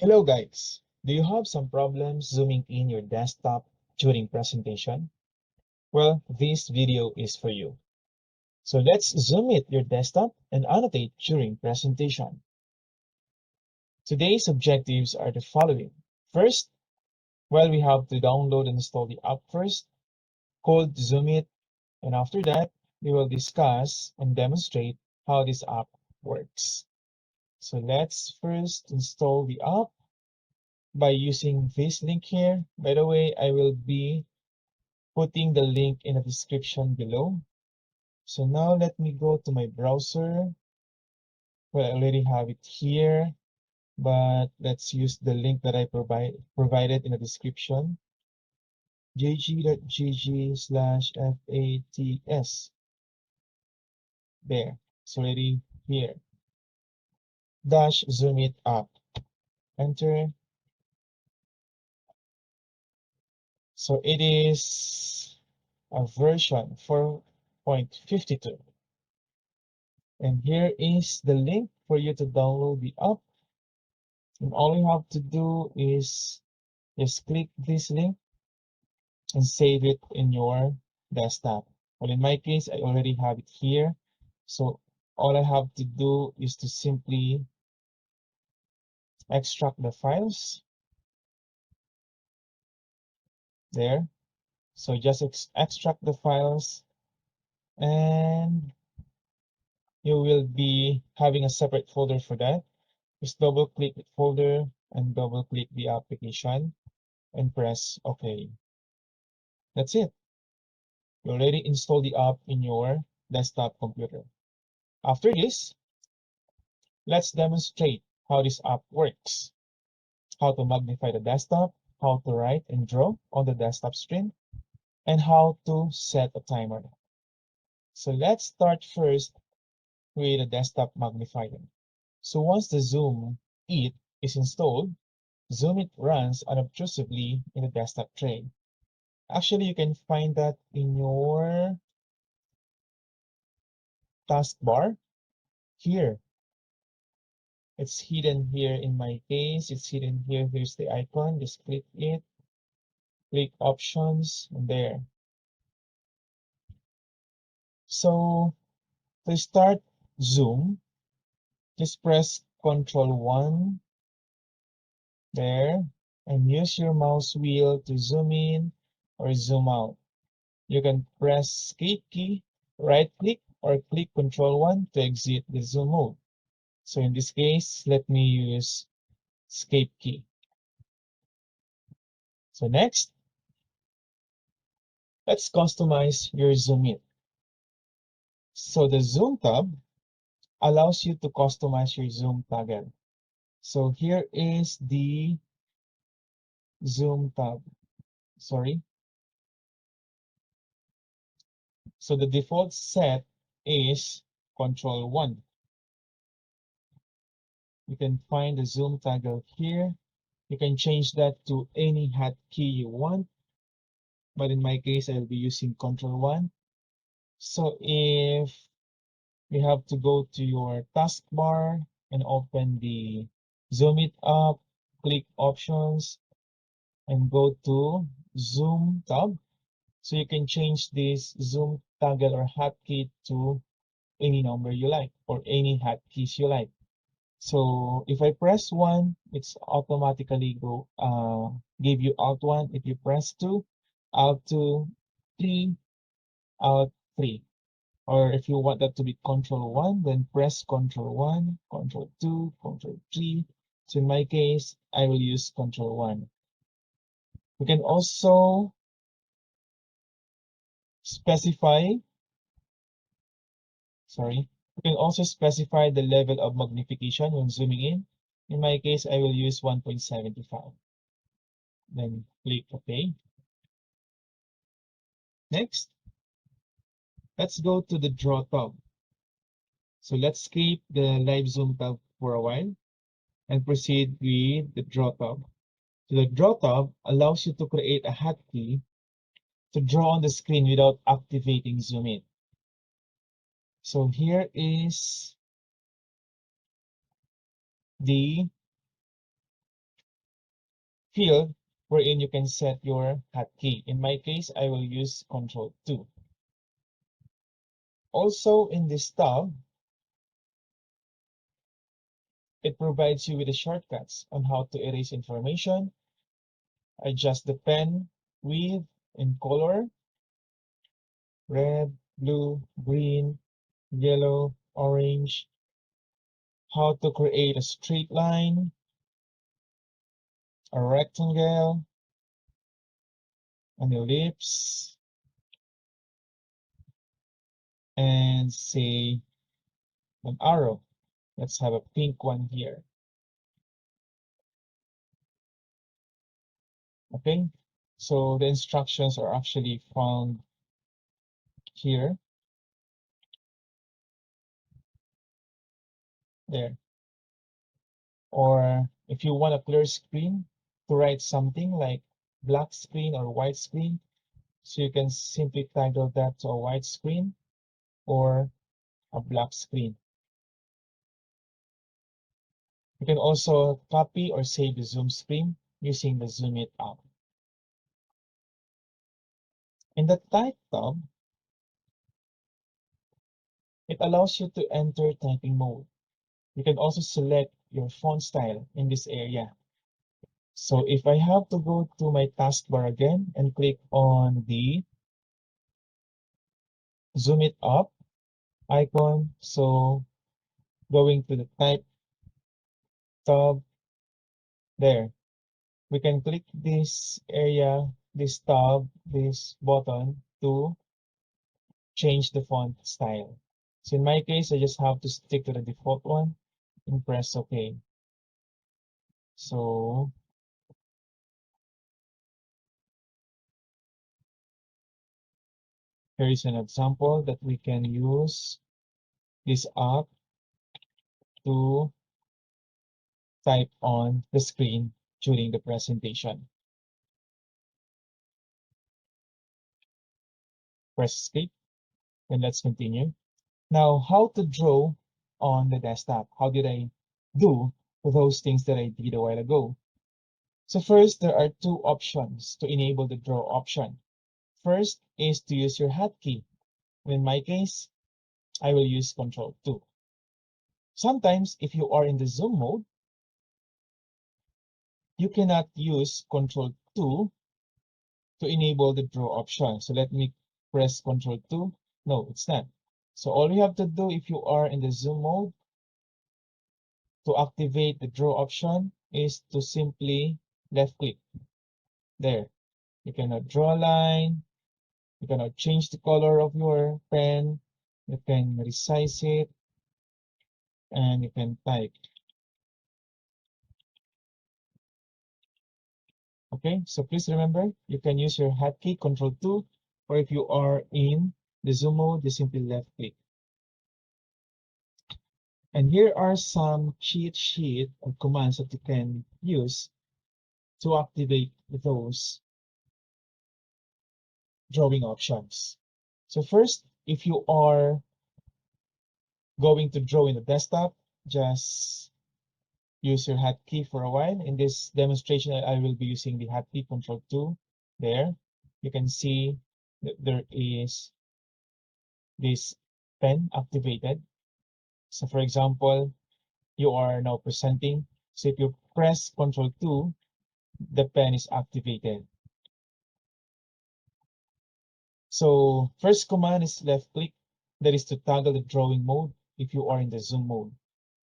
Hello guys! Do you have some problems zooming in your desktop during presentation? Well, this video is for you. So let's zoom it your desktop and annotate during presentation. Today's objectives are the following. First, we have to download and install the app first, called ZoomIt, and after that, we will discuss and demonstrate how this app works. So let's first install the app by using this link here. By the way, I will be putting the link in the description below. So now let me go to my browser. Well, I already have it here, but let's use the link that I provided in the description. jg.gg/fats. There, it's already here. Dash ZoomIt App. Enter. So it is a version 4.52. And here is the link for you to download the app. And all you have to do is just click this link and save it in your desktop. Well, in my case, I already have it here. So all I have to do is to simply extract the files there. So just extract the files and you will be having a separate folder for that. Just double click the folder and double click the application and press OK. That's it. You already installed the app in your desktop computer. After this, let's demonstrate how this app works, how to magnify the desktop, how to write and draw on the desktop screen, and how to set a timer. So let's start first with the desktop magnifying. So once the ZoomIt is installed, ZoomIt runs unobtrusively in the desktop tray. Actually, you can find that in your taskbar here. It's hidden here in my case. It's hidden here. Here's the icon. Just click it, click options, and there. So to start Zoom, just press Ctrl+1 there and use your mouse wheel to zoom in or zoom out. You can press escape key, right click, or click Ctrl+1 to exit the zoom mode. So in this case, let me use escape key. So next, let's customize your ZoomIt. So the Zoom tab allows you to customize your Zoom toggle. So here is the Zoom tab. Sorry. So the default set is Ctrl+1. You can find the Zoom toggle here. You can change that to any hotkey you want. But in my case, I'll be using Ctrl+1. So if you have to go to your taskbar and open the ZoomIt app, click options, and go to Zoom tab. So you can change this Zoom toggle or hotkey to any number you like or any hotkeys you like. So if I press 1, it's automatically give you Alt 1. If you press 2, Alt 2, 3, Alt 3. Or if you want that to be Ctrl+1, then press Ctrl+1, Ctrl+2, Ctrl+3. So in my case, I will use Ctrl+1. We can also specify, sorry, we can also specify the level of magnification when zooming in. In my case, I will use 1.75. Then click OK. Next, let's go to the Draw tab. So let's skip the Live Zoom tab for a while and proceed with the Draw tab. So the Draw tab allows you to create a hotkey to draw on the screen without activating ZoomIt. So here is the field wherein you can set your hotkey. In my case, I will use Control 2. Also in this tab, it provides you with the shortcuts on how to erase information, adjust the pen width and color, red, blue, green, yellow, orange, how to create a straight line, a rectangle, an ellipse, and say an arrow. Let's have a pink one here. Okay, so the instructions are actually found here, there. Or if you want a clear screen to write something like black screen or white screen, so you can simply toggle that to a white screen or a black screen. You can also copy or save the Zoom screen using the ZoomIt app. In the Type tab, it allows you to enter typing mode. You can also select your font style in this area. So if I have to go to my taskbar again and click on the ZoomIt Up icon, so going to the Type tab, there, we can click this area, this tab, this button to change the font style. So in my case, I just have to stick to the default one and press OK. So here is an example that we can use this app to type on the screen during the presentation. Press escape and let's continue. Now, how to draw on the desktop? How did I do those things that I did a while ago? So first, there are two options to enable the draw option. First is to use your hotkey. In my case, I will use Control 2. Sometimes, if you are in the zoom mode, you cannot use Control 2 to enable the draw option. So let me press Control 2. No, it's not. So all you have to do if you are in the zoom mode to activate the draw option is to simply left click. There. You cannot draw a line. You cannot change the color of your pen. You can resize it and you can type. Okay, so please remember, you can use your hotkey Control 2, or if you are in the zoom mode, you simply left click. And here are some cheat sheet of commands that you can use to activate those drawing options. So first, if you are going to draw in the desktop, just use your hotkey for a while. In this demonstration, I will be using the hotkey Control 2. There, you can see that there is this pen activated. So for example, you are now presenting. So if you press Control 2, the pen is activated. So first command is left click. That is to toggle the drawing mode if you are in the zoom mode.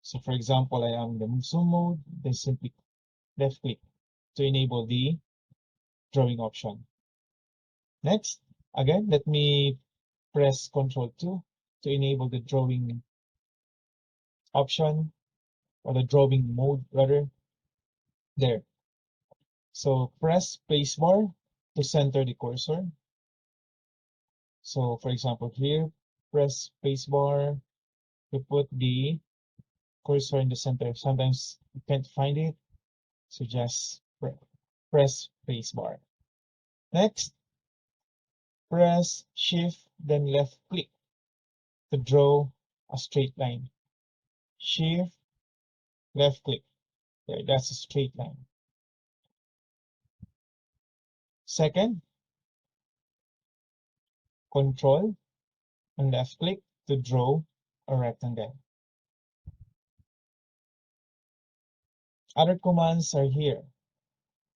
So for example, I am in the zoom mode, then simply left click to enable the drawing option. Next, again, let me press Control 2 to enable the drawing option, or the drawing mode rather. There. So press spacebar to center the cursor. So for example here, press spacebar to put the cursor in the center. Sometimes you can't find it, so just press spacebar. Next, press Shift, then left click to draw a straight line. Shift, left click. There, that's a straight line. Second, Control and left click to draw a rectangle. Other commands are here.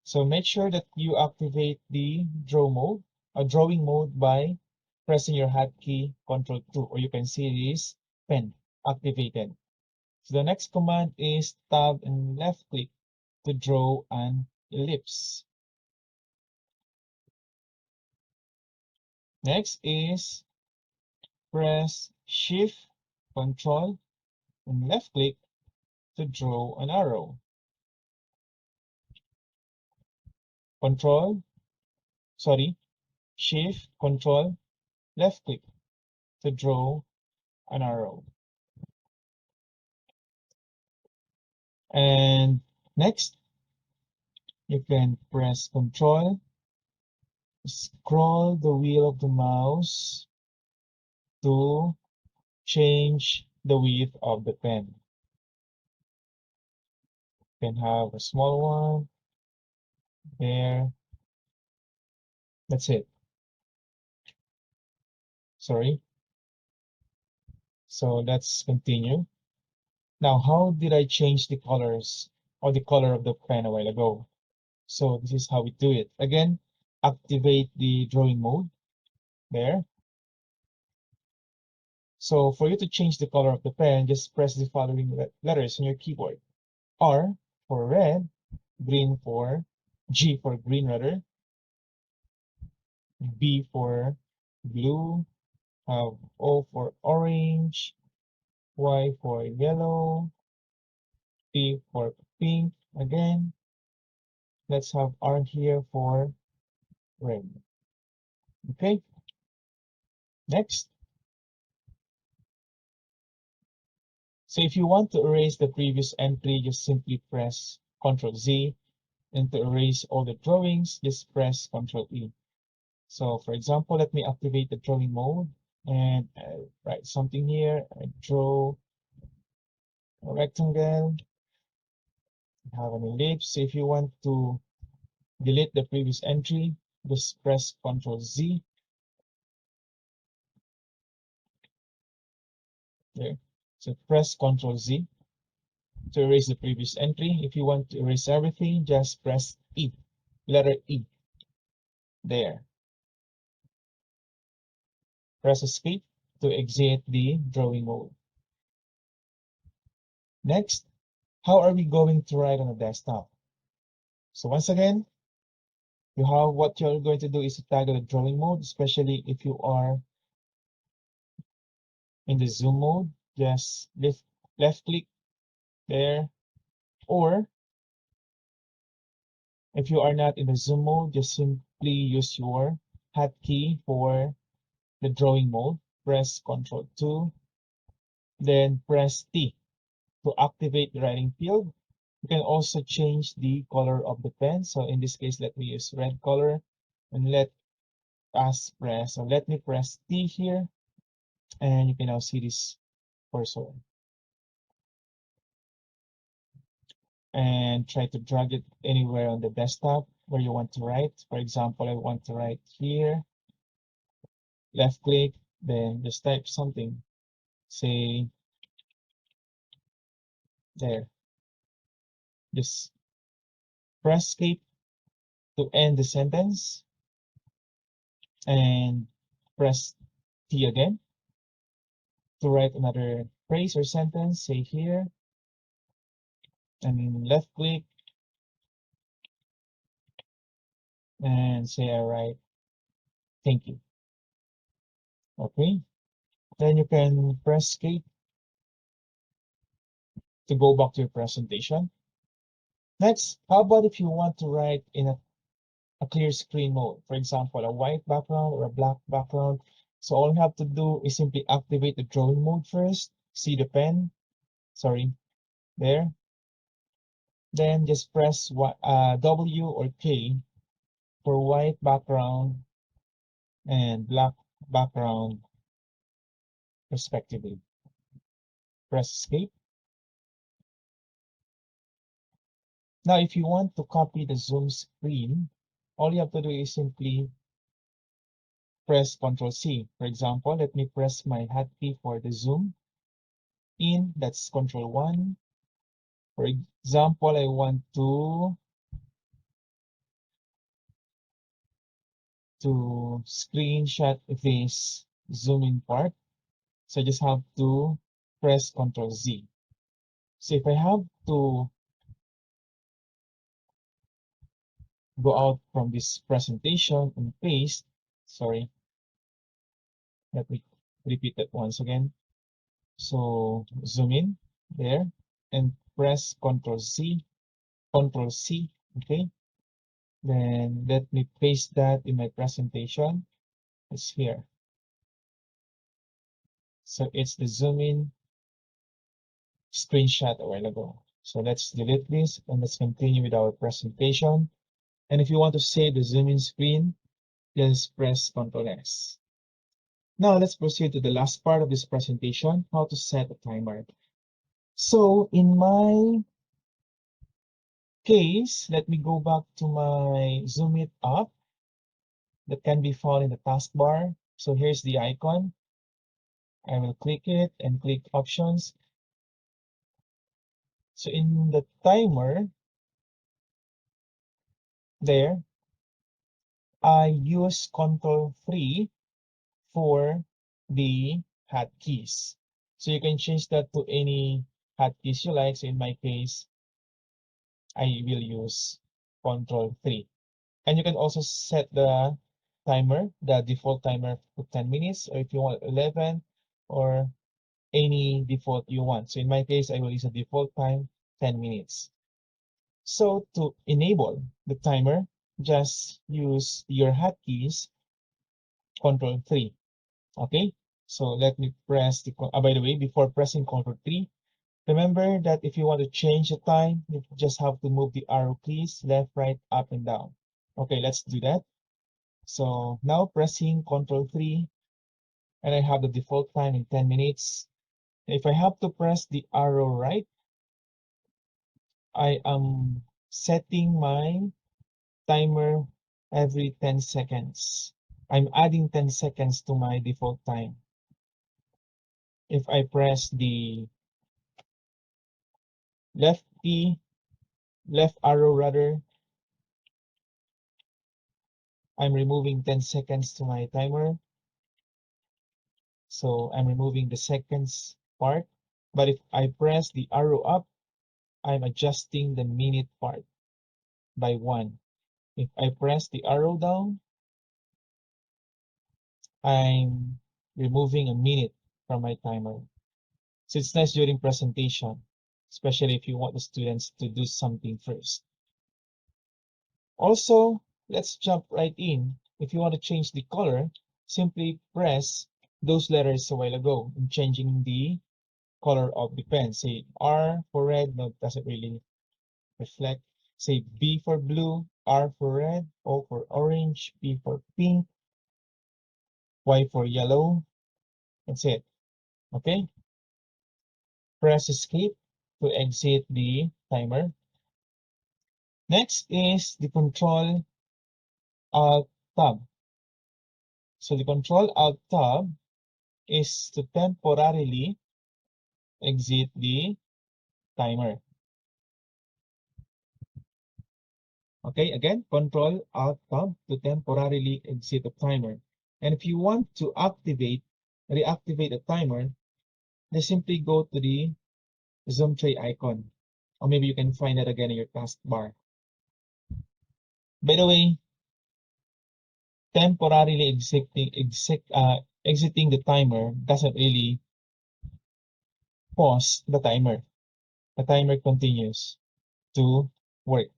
So make sure that you activate the drawing mode by pressing your hotkey Ctrl 2, or you can see this pen activated. So the next command is tab and left click to draw an ellipse. Next is press Shift, Control, and left click to draw an arrow. Control, sorry, Shift, Control, left click to draw an arrow. And next, you can press Control, scroll the wheel of the mouse to change the width of the pen. You can have a small one there. That's it. Sorry. So let's continue. Now, how did I change the colors or the color of the pen a while ago? So this is how we do it. Again, activate the drawing mode there. So for you to change the color of the pen, just press the following letters on your keyboard. R for red, green for G for green rather, B for blue, O for orange, Y for yellow, P for pink again. Let's have R here for red. Okay, next. So if you want to erase the previous entry, just simply press Ctrl Z, and to erase all the drawings, just press Ctrl E. So for example, let me activate the drawing mode and write something here. I draw a rectangle, have an ellipse. So if you want to delete the previous entry, just press Ctrl Z. There. So press Ctrl Z to erase the previous entry. If you want to erase everything, just press E, letter E. There. Press Escape to exit the drawing mode. Next, how are we going to write on a desktop? So once again, what you're going to do is to toggle the drawing mode, especially if you are in the zoom mode. Just left click there, or if you are not in the zoom mode, just simply use your hotkey for the drawing mode. Press Ctrl 2, then press T to activate the writing field. You can also change the color of the pen. So in this case, let me use red color, and let me press T here, and you can now see this cursor. And try to drag it anywhere on the desktop where you want to write. For example, I want to write here, left click, then just type something, say there. Just press escape to end the sentence, and press T again to write another phrase or sentence, say here, and left click, and say I write thank you. Okay, then you can press escape to go back to your presentation. Next, how about if you want to write in a clear screen mode, for example, a white background or a black background? So all you have to do is simply activate the drawing mode first, see the pen, sorry, there. Then just press W or K for white background and black background respectively. Press escape. Now, if you want to copy the Zoom screen all you have to do is simply press Ctrl C. For example, let me press my hotkey for the zoom in. That's Ctrl 1. For example, I want to screenshot this zoom in part. So I just have to press Ctrl Z. So if I have to go out from this presentation and paste, sorry, let me repeat that once again. So zoom in there and press Ctrl Z, Ctrl C, okay? Then let me paste that in my presentation. It's here. So it's the zoom in screenshot a while ago. So let's delete this and let's continue with our presentation. And if you want to save the zoom in screen, just press Ctrl S. Now let's proceed to the last part of this presentation, how to set a timer. So in my case, let me go back to my ZoomIt app that can be found in the taskbar. So here's the icon. I will click it and click options. So in the timer there, I use Ctrl 3 for the hotkeys. So you can change that to any hotkeys you like. So in my case, I will use Ctrl 3. And you can also set the timer, the default timer for 10 minutes, or if you want 11, or any default you want. So in my case, I will use a default time 10 minutes. So to enable the timer, just use your hotkeys, Ctrl 3. Okay? So let me press the, by the way, before pressing Ctrl 3, remember that if you want to change the time, you just have to move the arrow keys left, right, up, and down. Okay, let's do that. So now pressing Ctrl 3, and I have the default time in 10 minutes. If I have to press the arrow right, I am setting my timer every 10 seconds. I'm adding 10 seconds to my default time. If I press the left key, left arrow rather, I'm removing 10 seconds to my timer. So I'm removing the seconds part. But if I press the arrow up, I'm adjusting the minute part by 1. If I press the arrow down, I'm removing a minute from my timer. So it's nice during presentation, especially if you want the students to do something first. Also, let's jump right in. If you want to change the color, simply press those letters a while ago in changing the color of the pen. Say R for red, no, it doesn't really reflect. Say B for blue, R for red, O for orange, P for pink, Y for yellow. That's it. Okay? Press escape to exit the timer. Next is the Control Alt Tab. So the Control Alt Tab is to temporarily exit the timer. Okay, again, Control Alt Tab to temporarily exit the timer. And if you want to reactivate the timer, just simply go to the zoom tray icon. Or maybe you can find that again in your taskbar. By the way, temporarily exiting the timer doesn't really pause the timer. The timer continues to work.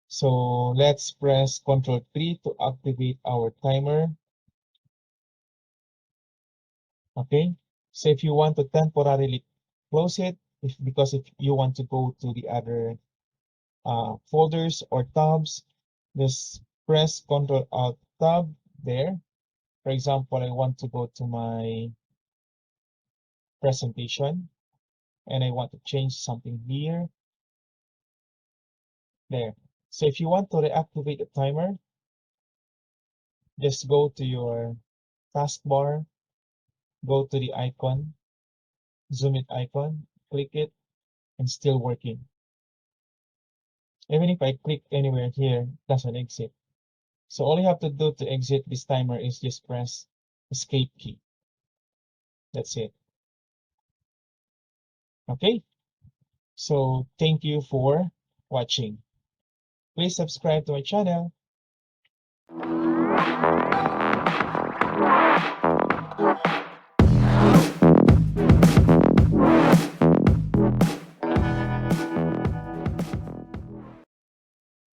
So let's press Ctrl 3 to activate our timer. Okay. So if you want to temporarily close it, because if you want to go to the other folders or tabs, just press Ctrl Alt Tab there. For example, I want to go to my presentation and I want to change something here. There. So if you want to reactivate the timer, just go to your taskbar, go to the icon, zoom it icon, click it, and still working. Even if I click anywhere here, it doesn't exit. So all you have to do to exit this timer is just press escape key. That's it. Okay, so thank you for watching. Please subscribe to my channel.